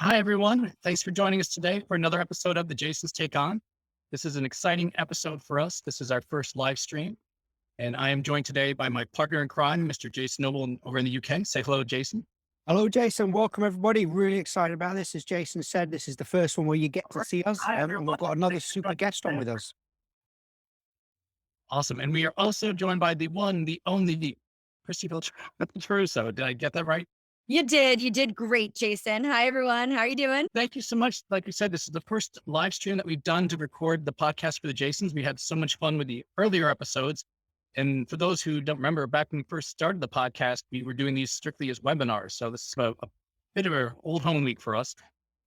Hi, everyone. Thanks for joining us today for another episode of the Jason's Take On. This is an exciting episode for us. This is our first live stream, and I am joined today by my partner in crime, Mr. Jason Noble over in the UK. Say hello, Jason. Hello, Jason. Welcome, everybody. Really excited about this. As Jason said, this is the first one where you get to see us, Hi, and we've got another super guest on with us. Awesome. And we are also joined by the one, the only, the Kristi Faltorusso. Did I get that right? You did. You did great, Jason. Hi, everyone. How are you doing? Thank you so much. Like we said, this is the first live stream that we've done to record the podcast for the Jasons. We had so much fun with the earlier episodes. And for those who don't remember, back when we first started the podcast, we were doing these strictly as webinars. So this is a bit of an old home week for us.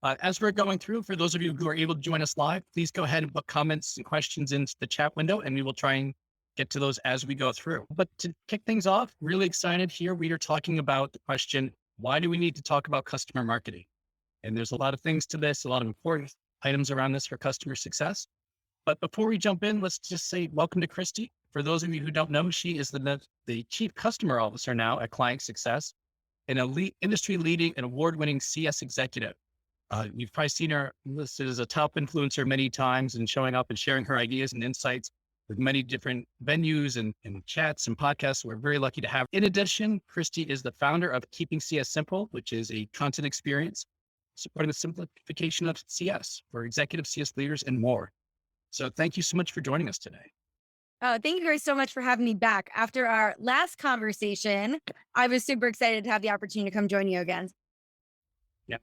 As we're going through, for those of you who are able to join us live, please go ahead and put comments and questions into the chat window, and we will try and get to those as we go through. But to kick things off, really excited here. We are talking about the question, why do we need to talk about customer marketing? And there's a lot of things to this, a lot of important items around this for customer success. But before we jump in, let's just say welcome to Kristi. For those of you who don't know, she is the Chief Customer Officer now at Client Success, an elite industry-leading and award-winning CS executive. You've probably seen her listed as a top influencer many times and showing up and sharing her ideas and insights with many different venues and chats and podcasts. We're very lucky to have. In addition, Kristi is the founder of Keeping CS Simple, which is a content experience supporting the simplification of CS for executive CS leaders and more. So thank you so much for joining us today. Oh, thank you guys so much for having me back. After our last conversation, I was super excited to have the opportunity to come join you again. Yeah,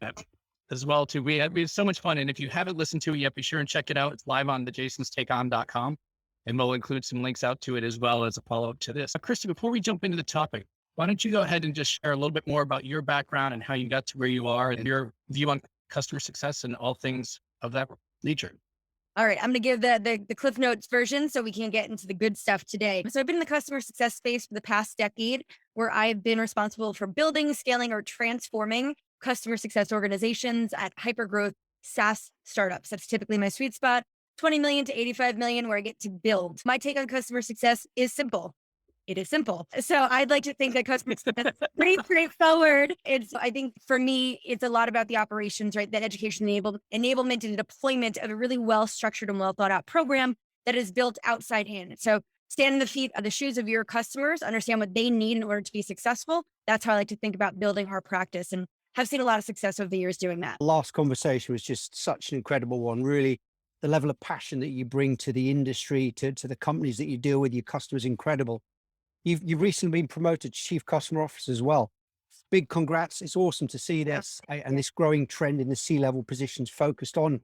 as well too. We had so much fun. And if you haven't listened to it yet, be sure and check it out. It's live on thejasonstakeon.com. And we'll include some links out to it as well as a follow-up to this. Kristi, before we jump into the topic, why don't you go ahead and just share a little bit more about your background and how you got to where you are and your view on customer success and all things of that nature. All right, I'm going to give the Cliff Notes version so we can get into the good stuff today. So I've been in the customer success space for the past decade, where I've been responsible for building, scaling, or transforming customer success organizations at hypergrowth SaaS startups. That's typically my sweet spot, 20 million to 85 million, where I get to build. My take on customer success is simple. It is simple. So I'd like to think that customer success is pretty straightforward. I think for me, it's a lot about the operations, right? That education enablement and deployment of a really well-structured and well thought out program that is built outside in. So stand in the shoes of your customers, understand what they need in order to be successful. That's how I like to think about building our practice, and have seen a lot of success over the years doing that. Last conversation was just such an incredible one. Really, the level of passion that you bring to the industry, to the companies that you deal with, your customers, incredible. You've recently been promoted to Chief Customer Officer as well. Big congrats. It's awesome to see this and this growing trend in the C-level positions focused on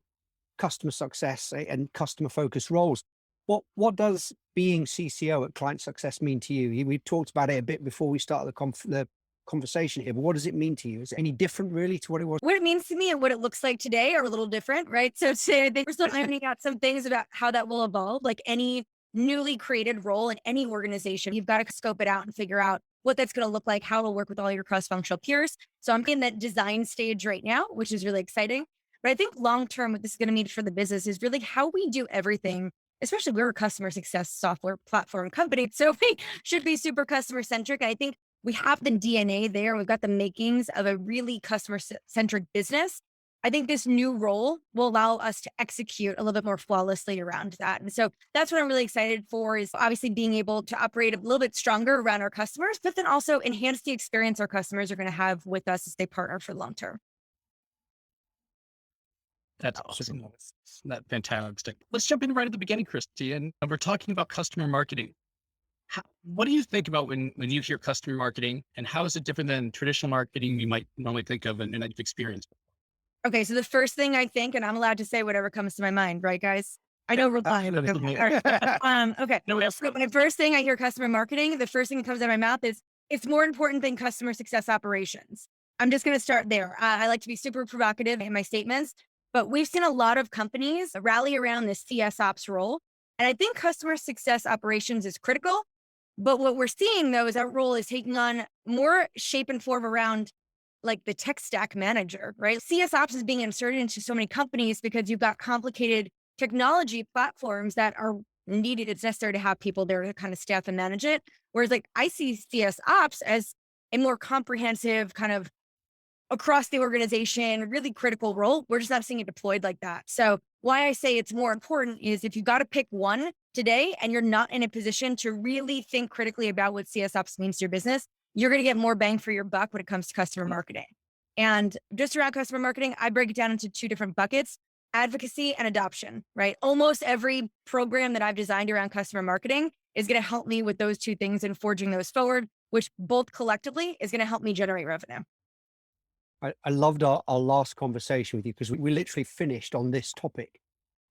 customer success and customer focused roles. What does being CCO at Client Success mean to you? We talked about it a bit before we started the conversation here, but what does it mean to you? Is it any different really to what it was? What it means to me and what it looks like today are a little different, right? So today we're still ironing out some things about how that will evolve. Like any newly created role in any organization, you've got to scope it out and figure out what that's going to look like, how it'll work with all your cross-functional peers. So I'm in that design stage right now, which is really exciting. But I think long-term, what this is going to mean for the business is really how we do everything, especially we're a customer success software platform company. So we should be super customer-centric. I think we have the DNA there. We've got the makings of a really customer-centric business. I think this new role will allow us to execute a little bit more flawlessly around that. And so that's what I'm really excited for, is obviously being able to operate a little bit stronger around our customers, but then also enhance the experience our customers are going to have with us as they partner for the long term. That's awesome. That's fantastic. Let's jump in right at the beginning, Kristi. And we're talking about customer marketing. What do you think about when you hear customer marketing, and how is it different than traditional marketing you might normally think of and you've experienced? Okay, so the first thing I think, and I'm allowed to say whatever comes to my mind, right, guys? I know we're fine. Okay. No, So my first thing I hear customer marketing, the first thing that comes out of my mouth is it's more important than customer success operations. I'm just going to start there. I like to be super provocative in my statements, but we've seen a lot of companies rally around this CS ops role. And I think customer success operations is critical. But what we're seeing, though, is that role is taking on more shape and form around like the tech stack manager, right? CS ops is being inserted into so many companies because you've got complicated technology platforms that are needed. It's necessary to have people there to kind of staff and manage it. Whereas like I see CS ops as a more comprehensive kind of across the organization, really critical role. We're just not seeing it deployed like that. So why I say it's more important is if you got to pick one today and you're not in a position to really think critically about what CSOps means to your business, you're going to get more bang for your buck when it comes to customer marketing. And just around customer marketing, I break it down into two different buckets: advocacy and adoption, right? Almost every program that I've designed around customer marketing is going to help me with those two things and forging those forward, which both collectively is going to help me generate revenue. I loved our last conversation with you because we literally finished on this topic.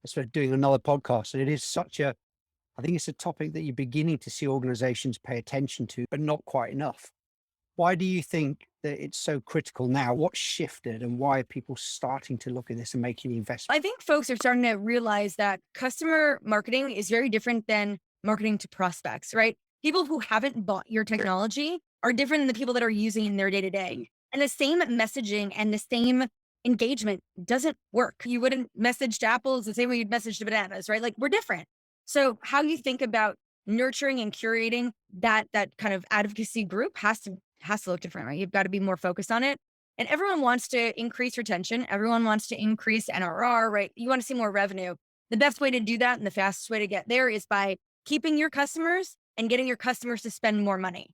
Instead of doing another podcast. And it is I think it's a topic that you're beginning to see organizations pay attention to, but not quite enough. Why do you think that it's so critical now? What shifted and why are people starting to look at this and making the investment? I think folks are starting to realize that customer marketing is very different than marketing to prospects, right? People who haven't bought your technology are different than the people that are using it in their day to day. And the same messaging and the same engagement doesn't work. You wouldn't message to apples the same way you'd message to bananas, right? Like, we're different. So how you think about nurturing and curating that kind of advocacy group has to look different, right? You've got to be more focused on it. And everyone wants to increase retention. Everyone wants to increase NRR, right? You want to see more revenue. The best way to do that and the fastest way to get there is by keeping your customers and getting your customers to spend more money.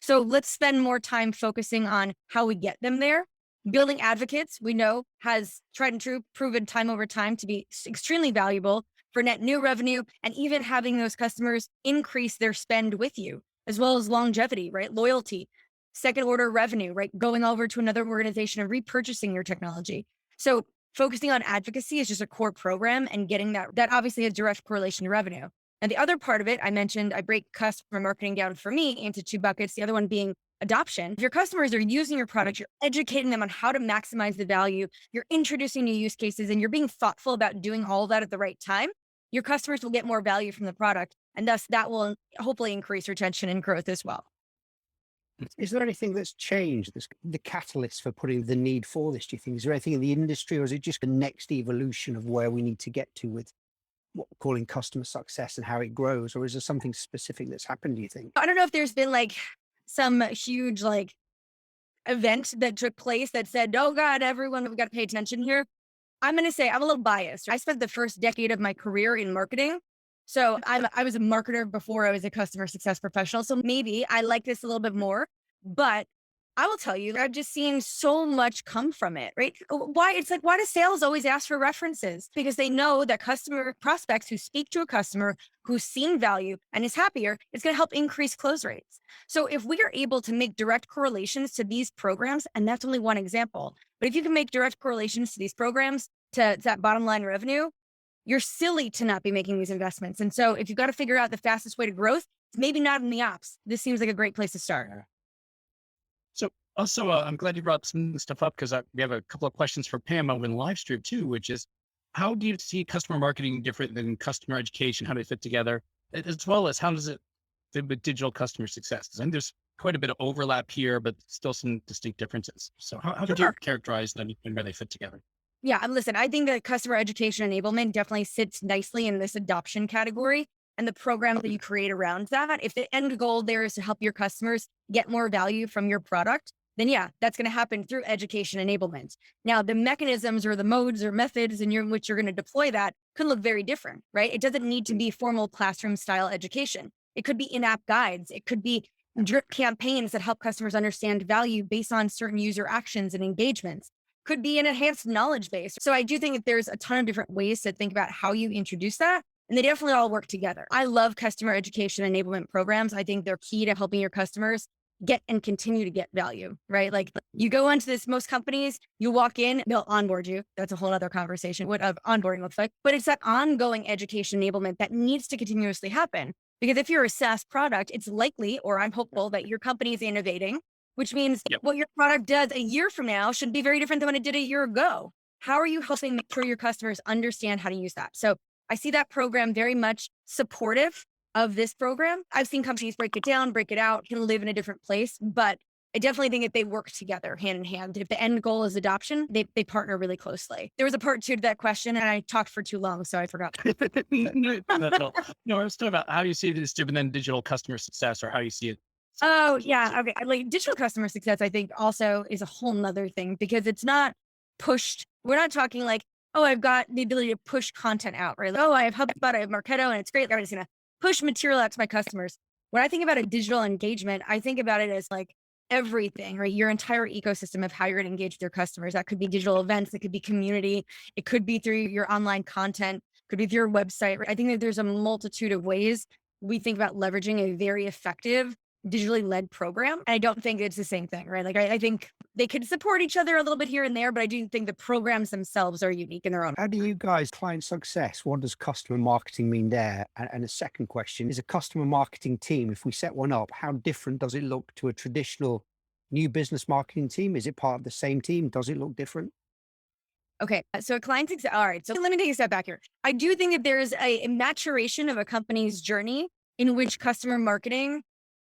So let's spend more time focusing on how we get them there. Building advocates, we know, has tried and true proven time over time to be extremely valuable for net new revenue, and even having those customers increase their spend with you, as well as longevity, right? Loyalty, second order revenue, right? Going over to another organization and repurchasing your technology. So focusing on advocacy is just a core program, and getting that obviously has direct correlation to revenue. And the other part of it, I mentioned, I break customer marketing down for me into two buckets. The other one being adoption. If your customers are using your product, you're educating them on how to maximize the value, you're introducing new use cases, and you're being thoughtful about doing all of that at the right time, your customers will get more value from the product. And thus that will hopefully increase retention and growth as well. Is there anything that's changed, the catalyst for putting the need for this, do you think? Is there anything in the industry, or is it just the next evolution of where we need to get to with what we're calling customer success and how it grows? Or is there something specific that's happened, do you think? I don't know if there's been like some huge like event that took place that said, oh God, everyone, we've got to pay attention here. I'm going to say I'm a little biased. I spent the first decade of my career in marketing. So I was a marketer before I was a customer success professional. So maybe I like this a little bit more, but I will tell you, I've just seen so much come from it, right? Why do sales always ask for references? Because they know that customer prospects who speak to a customer who's seen value and is happier, it's going to help increase close rates. So if we are able to make direct correlations to these programs, and that's only one example, but if you can make direct correlations to these programs, to that bottom line revenue, you're silly to not be making these investments. And so if you've got to figure out the fastest way to growth, it's maybe not in the ops. This seems like a great place to start. So also, I'm glad you brought some stuff up, because we have a couple of questions for Pam over in the live stream too, which is, how do you see customer marketing different than customer education? How do they fit together? As well as how does it fit with digital customer success? Because I think there's quite a bit of overlap here, but still some distinct differences. So how would you characterize them and where they fit together? Yeah, listen, I think that customer education enablement definitely sits nicely in this adoption category, and the program that you create around that. If the end goal there is to help your customers get more value from your product, then yeah, that's going to happen through education enablement. Now, the mechanisms or the modes or methods in which you're going to deploy that could look very different, right? It doesn't need to be formal classroom style education. It could be in-app guides. It could be drip campaigns that help customers understand value based on certain user actions and engagements. Could be an enhanced knowledge base. So I do think that there's a ton of different ways to think about how you introduce that, and they definitely all work together. I love customer education enablement programs. I think they're key to helping your customers get and continue to get value, right? Like, you go into this, most companies, you walk in, they'll onboard you. That's a whole other conversation, what onboarding looks like. But it's that ongoing education enablement that needs to continuously happen. Because if you're a SaaS product, it's likely, or I'm hopeful, that your company is innovating, which means what your product does a year from now should be very different than what it did a year ago. How are you helping make sure your customers understand how to use that? So I see that program very much supportive of this program. I've seen companies break it down, break it out, can live in a different place, but I definitely think that they work together hand in hand. If the end goal is adoption, they partner really closely. There was a part 2 to that question, and I talked for too long, so I forgot. No, I was talking about how you see this different than digital customer success, or how you see it Oh, yeah. Okay. Like digital customer success, I think also is a whole nother thing because it's not pushed. We're not talking like, oh, I've got the ability to push content out, right? Like, oh, I have HubSpot, I have Marketo, and it's great. I'm just going to push material out to my customers. When I think about a digital engagement, I think about it as like everything, right? Your entire ecosystem of how you're going to engage with your customers. That could be digital events, it could be community, it could be through your online content, could be through your website. Right? I think that there's a multitude of ways we think about leveraging a very effective digitally led program. I don't think it's the same thing, right? Like I think they could support each other a little bit here and there, but I do think the programs themselves are unique in their own. How do you guys client success? What does customer marketing mean there? And a second question is a customer marketing team. If we set one up, how different does it look to a traditional new business marketing team? Is it part of the same team? Does it look different? Okay, so client success. All right, so let me take a step back here. I do think that there's a maturation of a company's journey in which customer marketing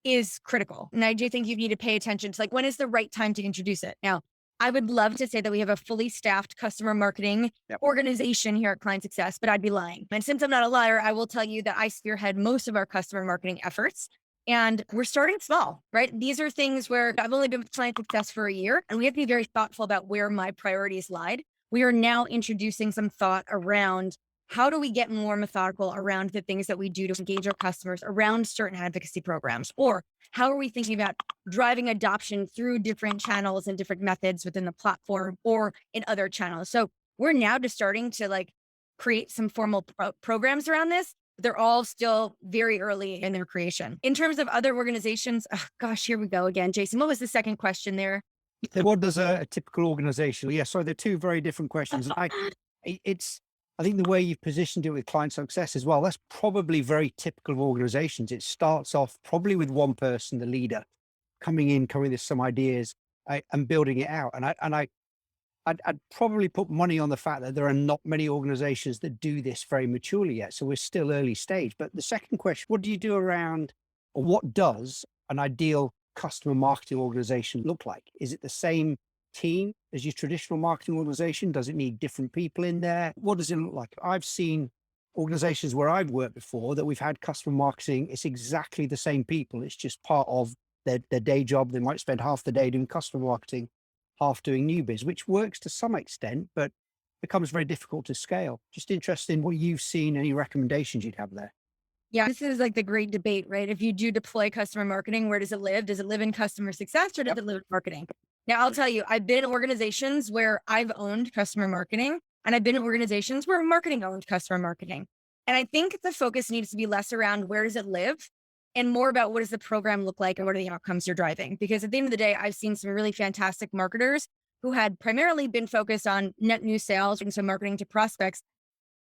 is critical. And I do think you need to pay attention to like, when is the right time to introduce it? Now, I would love to say that we have a fully staffed customer marketing organization here at Client Success, but I'd be lying. And since I'm not a liar, I will tell you that I spearhead most of our customer marketing efforts. And we're starting small, right? These are things where I've only been with Client Success for a year, and we have to be very thoughtful about where my priorities lied. We are now introducing some thought around how do we get more methodical around the things that we do to engage our customers around certain advocacy programs? Or how are we thinking about driving adoption through different channels and different methods within the platform or in other channels? So we're now just starting to like create some formal programs around this. They're all still very early in their creation. In terms of other organizations, oh gosh, here we go again. Jason, what was the second question there? What does a typical organization? Yeah, so they're two very different questions. I think the way you've positioned it with client success as well, that's probably very typical of organizations. It starts off probably with one person, the leader, coming with some ideas and building it out. I'd probably put money on the fact that there are not many organizations that do this very maturely yet. So we're still early stage. But the second question, what do you do around, or what does an ideal customer marketing organization look like? Is it the same team as your traditional marketing organization? Does it need different people in there? What does it look like? I've seen organizations where I've worked before that we've had customer marketing. It's exactly the same people. It's just part of their day job. They might spend half the day doing customer marketing, half doing new biz, which works to some extent, but becomes very difficult to scale. Just interested in what you've seen, any recommendations you'd have there. Yeah, this is like the great debate, right? If you do deploy customer marketing, where does it live? Does it live in customer success or does it live in marketing? Now, I'll tell you, I've been in organizations where I've owned customer marketing, and I've been in organizations where marketing owned customer marketing. And I think the focus needs to be less around where does it live and more about what does the program look like and what are the outcomes you're driving. Because at the end of the day, I've seen some really fantastic marketers who had primarily been focused on net new sales and so marketing to prospects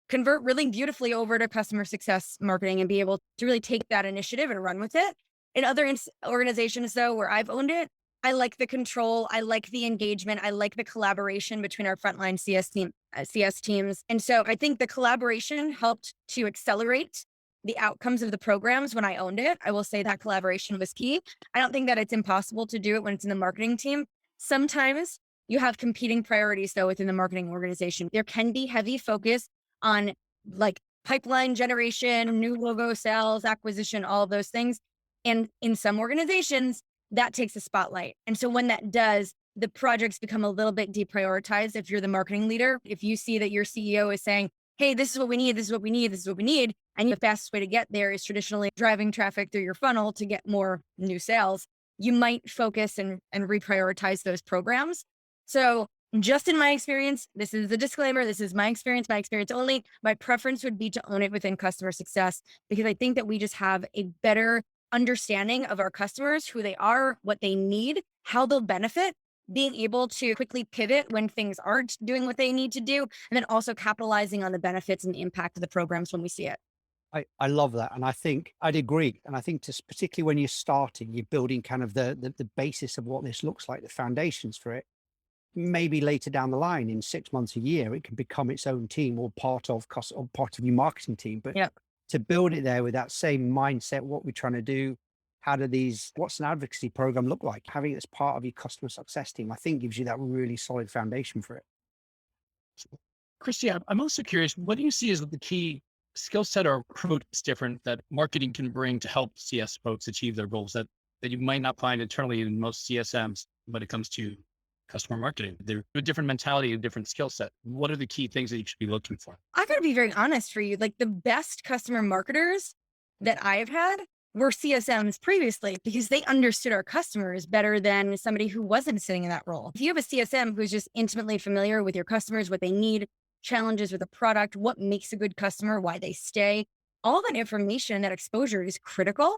convert really beautifully over to customer success marketing and be able to really take that initiative and run with it. In other organizations, though, where I've owned it, I like the control, I like the engagement, I like the collaboration between our frontline CS teams. And so I think the collaboration helped to accelerate the outcomes of the programs when I owned it. I will say that collaboration was key. I don't think that it's impossible to do it when it's in the marketing team. Sometimes you have competing priorities, though, within the marketing organization. There can be heavy focus on like pipeline generation, new logo sales, acquisition, all of those things. And in some organizations, that takes a spotlight. And so when that does, the projects become a little bit deprioritized. If you're the marketing leader, if you see that your CEO is saying, hey, this is what we need, this is what we need, this is what we need, and the fastest way to get there is traditionally driving traffic through your funnel to get more new sales, you might focus and reprioritize those programs. So just in my experience, this is the disclaimer, this is my experience only. My preference would be to own it within customer success because I think that we just have a better understanding of our customers, who they are, what they need, how they'll benefit, being able to quickly pivot when things aren't doing what they need to do, and then also capitalizing on the benefits and the impact of the programs when we see it. I love that. And I think I'd agree. And I think particularly when you're starting, you're building kind of the basis of what this looks like, the foundations for it. Maybe later down the line, in 6 months, a year, it can become its own team or part of your marketing team. But to build it there with that same mindset, what we're trying to do, what's an advocacy program look like? Having it as part of your customer success team, I think gives you that really solid foundation for it. Kristi, I'm also curious, what do you see as the key skill set or approach that's different that marketing can bring to help CS folks achieve their goals that that you might not find internally in most CSMs when it comes to customer marketing? They're a different mentality, a different skill set. What are the key things that you should be looking for? I got to be very honest for you. Like the best customer marketers that I've had were CSMs previously because they understood our customers better than somebody who wasn't sitting in that role. If you have a CSM who's just intimately familiar with your customers, what they need, challenges with a product, what makes a good customer, why they stay, all that information, that exposure is critical.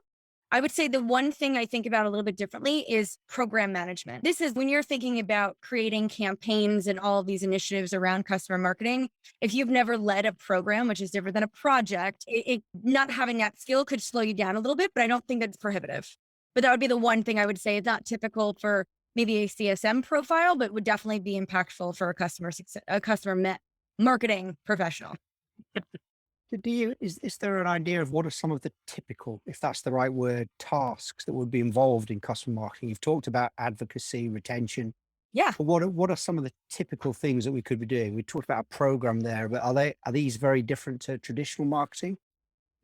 I would say the one thing I think about a little bit differently is program management. This is when you're thinking about creating campaigns and all of these initiatives around customer marketing. If you've never led a program, which is different than a project, not having that skill could slow you down a little bit, but I don't think that's prohibitive. But that would be the one thing I would say is not typical for maybe a CSM profile, but would definitely be impactful for a marketing professional. Is there an idea of what are some of the typical, if that's the right word, tasks that would be involved in customer marketing? You've talked about advocacy, retention. Yeah. But what are some of the typical things that we could be doing? We talked about a program there, but are these very different to traditional marketing?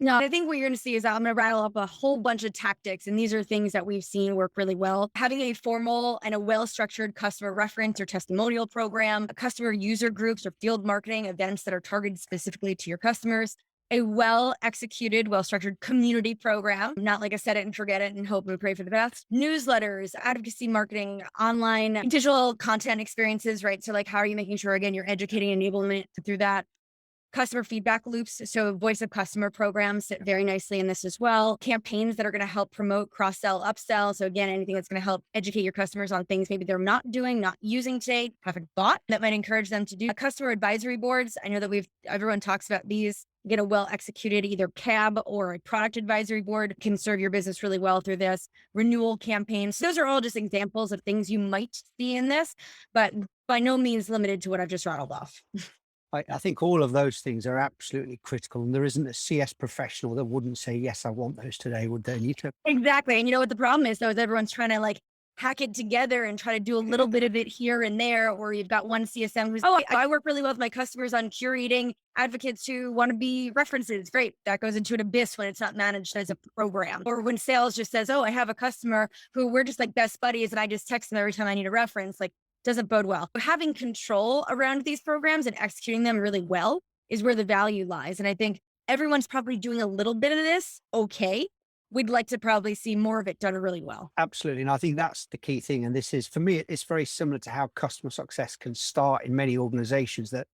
No, I think what you're going to see is I'm going to rattle up a whole bunch of tactics. And these are things that we've seen work really well. Having a formal and a well-structured customer reference or testimonial program, customer user groups or field marketing events that are targeted specifically to your customers, a well-executed, well-structured community program, not like a set it and forget it and hope and pray for the best, newsletters, advocacy marketing, online digital content experiences, right? So like, how are you making sure, again, you're educating enablement through that? Customer feedback loops. So voice of customer programs sit very nicely in this as well. Campaigns that are going to help promote cross-sell, upsell. So again, anything that's going to help educate your customers on things maybe they're not doing, not using today, haven't bought, that might encourage them to do. Customer advisory boards. I know that everyone talks about these. Get a well-executed either CAB or a product advisory board can serve your business really well through this. Renewal campaigns. Those are all just examples of things you might see in this, but by no means limited to what I've just rattled off. I think all of those things are absolutely critical. And there isn't a CS professional that wouldn't say, yes, I want those today, would there? Exactly. And you know what the problem is, though, is everyone's trying to like hack it together and try to do a little bit of it here and there. Or you've got one CSM who's, I work really well with my customers on curating advocates who want to be references. Great. That goes into an abyss when it's not managed as a program. Or when sales just says, I have a customer who we're just like best buddies and I just text them every time I need a reference. Like, doesn't bode well. Having control around these programs and executing them really well is where the value lies. And I think everyone's probably doing a little bit of this. Okay. We'd like to probably see more of it done really well. Absolutely. And I think that's the key thing. And this is, for me, it's very similar to how customer success can start in many organizations, that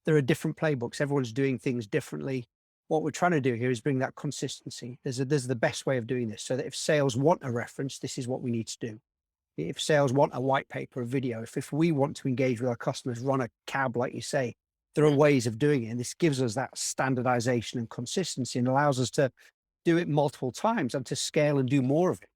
there are different playbooks. Everyone's doing things differently. What we're trying to do here is bring that consistency. There's the best way of doing this, so that if sales want a reference, this is what we need to do. If sales want a white paper, a video, if we want to engage with our customers, run a CAB, like you say, there are ways of doing it. And this gives us that standardization and consistency and allows us to do it multiple times and to scale and do more of it.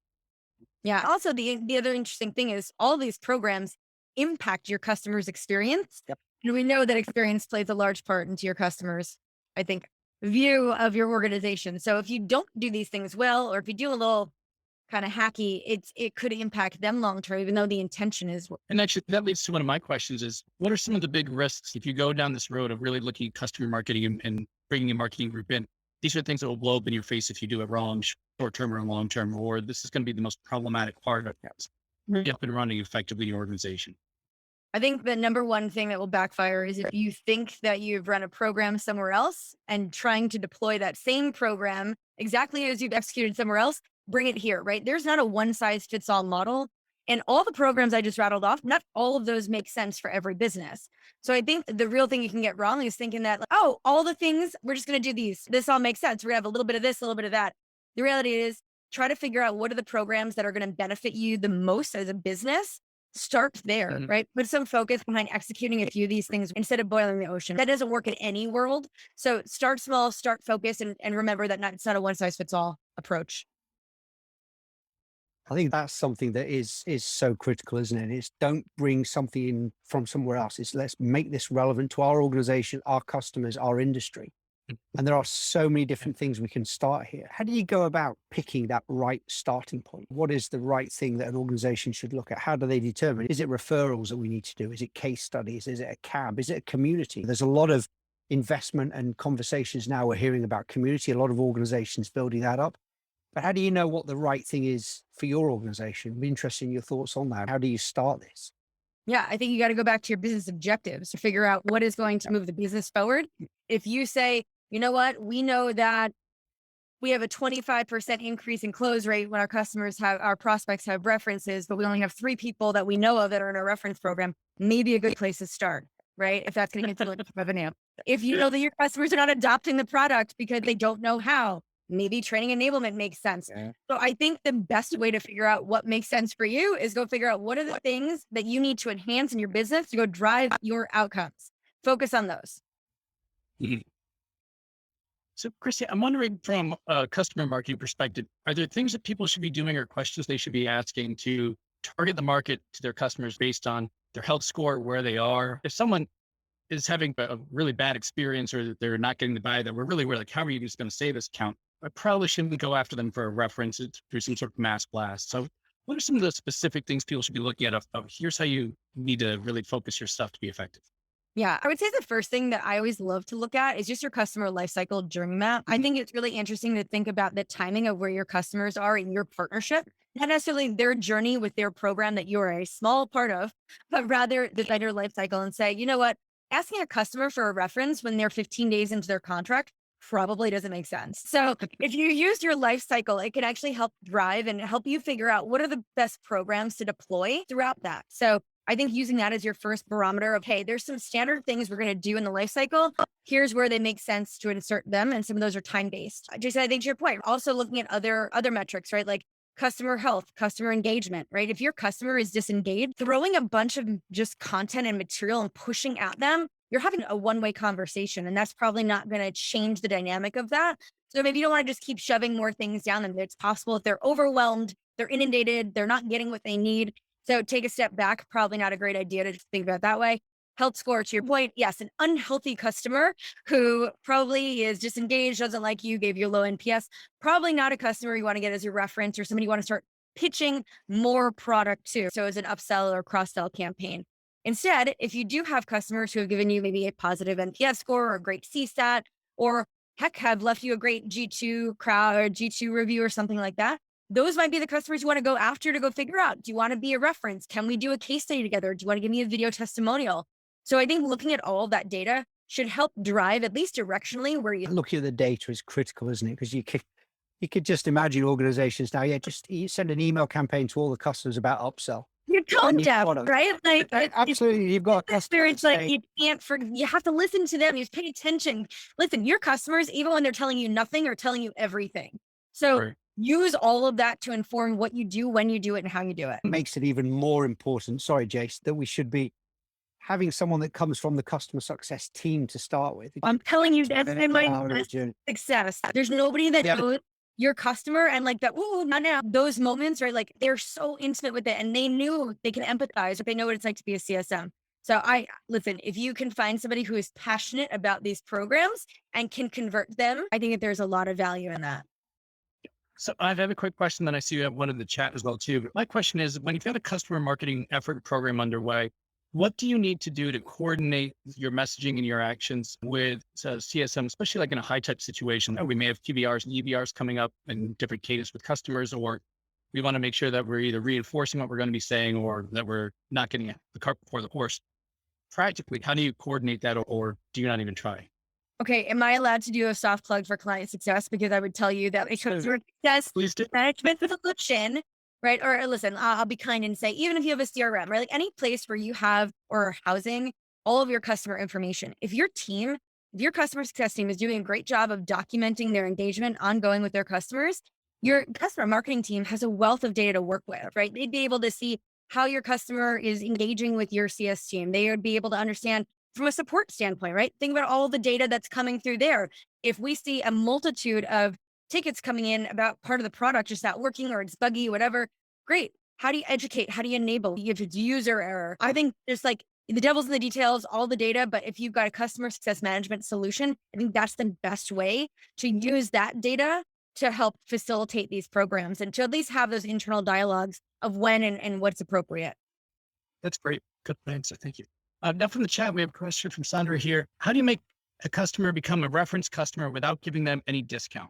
Yeah. Also, the other interesting thing is all these programs impact your customer's experience. Yep. And we know that experience plays a large part into your customers, I think, view of your organization. So if you don't do these things well, or if you do a little kind of hacky, it could impact them long term, even though the intention is. And actually, that leads to one of my questions: is what are some of the big risks if you go down this road of really looking at customer marketing and bringing a marketing group in? These are things that will blow up in your face if you do it wrong, short term or long term, or this is going to be the most problematic part of it. Get up and running effectively in your organization. I think the number one thing that will backfire is if you think that you've run a program somewhere else and trying to deploy that same program exactly as you've executed somewhere else, bring it here, right? There's not a one size fits all model. And all the programs I just rattled off, not all of those make sense for every business. So I think the real thing you can get wrong is thinking that, all the things, we're just going to do these. This all makes sense. We're going to have a little bit of this, a little bit of that. The reality is try to figure out what are the programs that are going to benefit you the most as a business. Start there, right? Put some focus behind executing a few of these things instead of boiling the ocean. That doesn't work in any world. So start small, start focused, and remember that it's not a one size fits all approach. I think that's something that is so critical, isn't it? It's don't bring something in from somewhere else. It's let's make this relevant to our organization, our customers, our industry. And there are so many different things we can start here. How do you go about picking that right starting point? What is the right thing that an organization should look at? How do they determine? Is it referrals that we need to do? Is it case studies? Is it a CAB? Is it a community? There's a lot of investment and conversations now we're hearing about community, a lot of organizations building that up. But how do you know what the right thing is for your organization? I'm interested in your thoughts on that. How do you start this? Yeah, I think you got to go back to your business objectives to figure out what is going to move the business forward. If you say, you know what, we know that we have a 25% increase in close rate when our prospects have references, but we only have 3 people that we know of that are in our reference program, maybe a good place to start, right? If that's going to influence revenue. If you know that your customers are not adopting the product because they don't know how, maybe training enablement makes sense. Yeah. So I think the best way to figure out what makes sense for you is go figure out what are the things that you need to enhance in your business to go drive your outcomes. Focus on those. Mhm. So, Kristi, I'm wondering from a customer marketing perspective, are there things that people should be doing or questions they should be asking to target the market to their customers based on their health score, where they are? If someone is having a really bad experience or that they're not getting the buy that we're like, how are you just going to save this account? I probably shouldn't go after them for a reference through some sort of mass blast. So what are some of the specific things people should be looking at of here's how you need to really focus your stuff to be effective? Yeah, I would say the first thing that I always love to look at is just your customer lifecycle journey map. I think it's really interesting to think about the timing of where your customers are in your partnership, not necessarily their journey with their program that you are a small part of, but rather the better life cycle and say, you know what, asking a customer for a reference when they're 15 days into their contract probably doesn't make sense. So if you use your life cycle, it can actually help drive and help you figure out what are the best programs to deploy throughout that. So I think using that as your first barometer of, hey, there's some standard things we're going to do in the life cycle. Here's where they make sense to insert them. And some of those are time-based. Jason, I think to your point, also looking at other metrics, right? Like customer health, customer engagement, right? If your customer is disengaged, throwing a bunch of just content and material and pushing at them, you're having a one-way conversation. And that's probably not going to change the dynamic of that. So maybe you don't want to just keep shoving more things down them. It's possible if they're overwhelmed, they're inundated, they're not getting what they need. So take a step back, probably not a great idea to just think about it that way. Health score, to your point, yes, an unhealthy customer who probably is disengaged, doesn't like you, gave you a low NPS, probably not a customer you want to get as your reference or somebody you want to start pitching more product to. So as an upsell or cross-sell campaign. Instead, if you do have customers who have given you maybe a positive NPS score or a great CSAT, or heck, have left you a great G2 crowd or G2 review or something like that, those might be the customers you want to go after to go figure out, do you want to be a reference? Can we do a case study together? Do you want to give me a video testimonial? So I think looking at all of that data should help drive at least directionally where you Looking at the data is critical, isn't it? Because you could just imagine organizations now, you send an email campaign to all the customers about upsell. you're tone And deaf, right? Like Absolutely. You've got a customer experience, like saying, you can't you have to listen to them. You pay attention. Listen, your customers, even when they're telling you nothing, are telling you everything. So Right. use all of that to inform what you do, when you do it, and how you do it. makes it even more important, sorry, Jace, that we should be having someone that comes from the customer success team to start with. I'm telling you, that's been my Our best journey. success. There's nobody that Yeah. knows your customer and like that. Ooh, not now. Those moments, right? Like they're so intimate with it, and they knew they can empathize. But they know what it's like to be a CSM. So listen. If you can find somebody who is passionate about these programs and can convert them, I think that there's a lot of value in that. So I have a quick question, then I see you have one in the chat as well too. But my question is, when you've got a customer marketing effort program underway, what do you need to do to coordinate your messaging and your actions with CSM, especially like in a high touch situation? We may have QBRs and EBRs coming up in different cadence with customers, or we want to make sure that we're either reinforcing what we're going to be saying or that we're not getting the cart before the horse. Practically, how do you coordinate that, or do you not even try? Okay, am I allowed to do a soft plug for client success? Because I would tell you that a customer success Please do. management solution, right? Or listen, I'll be kind and say, even if you have a CRM, right? Like any place where you have or are housing all of your customer information. If your customer success team is doing a great job of documenting their engagement ongoing with their customers, your customer marketing team has a wealth of data to work with, right? They'd be able to see how your customer is engaging with your CS team. They would be able to understand from a support standpoint, right? Think about all the data that's coming through there. If we see a multitude of tickets coming in about part of the product just not working or it's buggy, whatever, great. How do you educate? How do you enable? If it's user error, I think there's like the devil's in the details, all the data, but if you've got a customer success management solution, I think that's the best way to use that data to help facilitate these programs and to at least have those internal dialogues of when and what's appropriate. That's great. Good answer. Thank you. Now from the chat, we have a question from Sandra here. How do you make a customer become a reference customer without giving them any discount?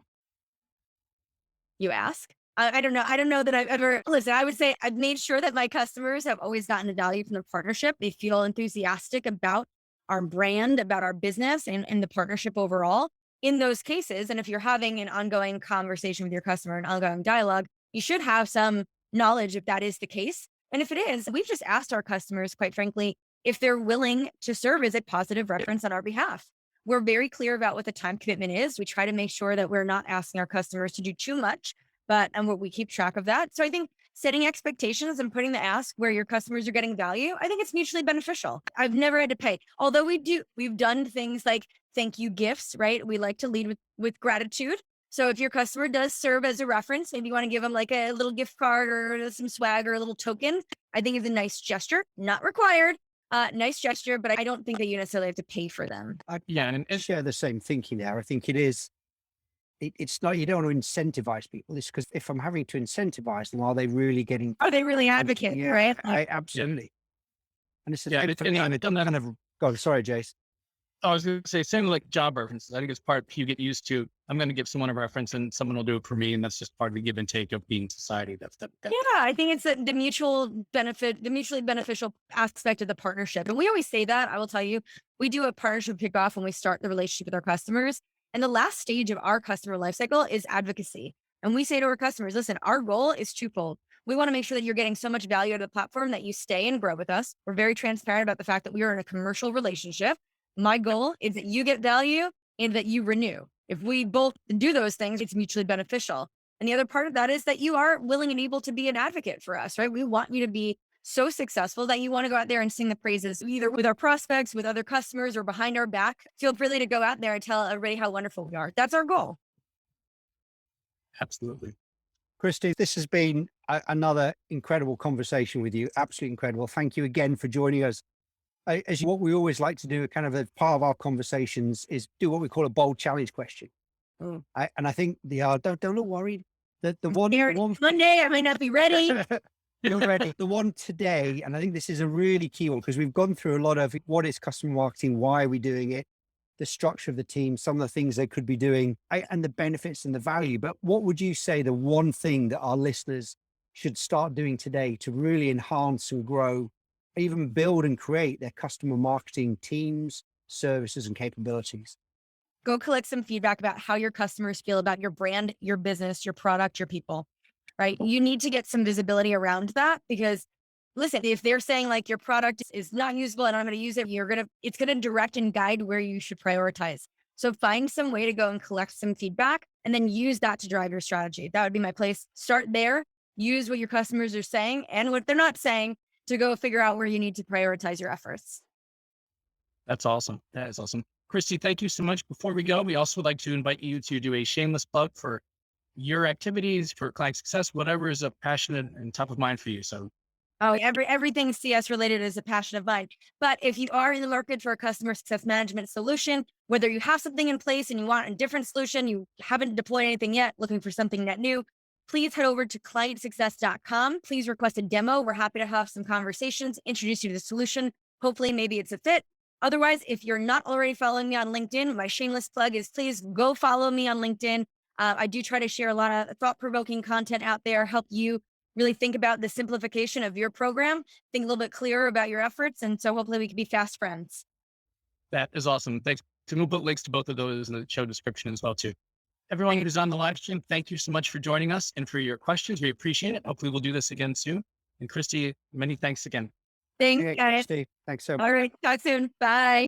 you ask. I don't know. I don't know that I've ever, listen, I would say I've made sure that my customers have always gotten a value from the partnership. They feel enthusiastic about our brand, about our business and the partnership overall in those cases. And if you're having an ongoing conversation with your customer, an ongoing dialogue, you should have some knowledge if that is the case. And if it is, we've just asked our customers, quite frankly, if they're willing to serve as a positive reference on our behalf. We're very clear about what the time commitment is. We try to make sure that we're not asking our customers to do too much, but we keep track of that. So I think setting expectations and putting the ask where your customers are getting value, I think it's mutually beneficial. I've never had to pay, although we've done things like thank you gifts, right? We like to lead with gratitude. So if your customer does serve as a reference, maybe you want to give them like a little gift card or some swag or a little token. I think it's a nice gesture, not required. Nice gesture, but I don't think that you necessarily have to pay for them. I share the same thinking there. I think it's not, you don't want to incentivize people. It's because if I'm having to incentivize them, are they really getting, Are they really advocate, yeah, right? absolutely. And it's Yeah, and it doesn't kind of. go on, sorry, Jace. I was going to say, same like job references. I think it's part you get used to. I'm going to give someone a reference and someone will do it for me. And that's just part of the give and take of being society. Yeah, I think it's the mutual benefit, the mutually beneficial aspect of the partnership. And we always say that. I will tell you, we do a partnership kickoff when we start the relationship with our customers. And the last stage of our customer lifecycle is advocacy. And we say to our customers, listen, our goal is twofold. We want to make sure that you're getting so much value out of the platform that you stay and grow with us. We're very transparent about the fact that we are in a commercial relationship. My goal is that you get value and that you renew. If we both do those things, it's mutually beneficial. And the other part of that is that you are willing and able to be an advocate for us, right? We want you to be so successful that you want to go out there and sing the praises, either with our prospects, with other customers, or behind our back. Feel free to go out there and tell everybody how wonderful we are. That's our goal. Absolutely. Kristi, this has been another incredible conversation with you. Absolutely incredible. Thank you again for joining us. What we always like to do, kind of as part of our conversations, is do what we call a bold challenge question. And I think don't look worried. The one Monday, I might not be ready. You're ready. The one today, and I think this is a really key one because we've gone through a lot of what is customer marketing, why are we doing it, the structure of the team, some of the things they could be doing, and the benefits and the value. But what would you say the one thing that our listeners should start doing today to really enhance and grow, even build and create their customer marketing teams, services, and capabilities? Go collect some feedback about how your customers feel about your brand, your business, your product, your people, right? You need to get some visibility around that because listen, if they're saying like your product is not usable and I'm going to use it, it's going to direct and guide where you should prioritize. So find some way to go and collect some feedback and then use that to drive your strategy. That would be my place. Start there, use what your customers are saying and what they're not saying to go figure out where you need to prioritize your efforts. That's awesome. That is awesome. Kristi, thank you so much. Before we go, we also would like to invite you to do a shameless plug for your activities, for client success, whatever is a passionate and top of mind for you. So everything CS related is a passion of mine. But if you are in the market for a customer success management solution, whether you have something in place and you want a different solution, you haven't deployed anything yet, looking for something net new, please head over to clientsuccess.com. Please request a demo. We're happy to have some conversations, introduce you to the solution. Hopefully, maybe it's a fit. Otherwise, if you're not already following me on LinkedIn, my shameless plug is please go follow me on LinkedIn. I do try to share a lot of thought-provoking content out there, help you really think about the simplification of your program, think a little bit clearer about your efforts. And so hopefully we can be fast friends. That is awesome. Thanks. We'll put links to both of those in the show description as well, too. Everyone who's on the live stream, thank you so much for joining us and for your questions. We appreciate it. Hopefully we'll do this again soon. And Kristi, many thanks again. Thanks, guys. Steve, thanks so much. All right. Talk soon. Bye.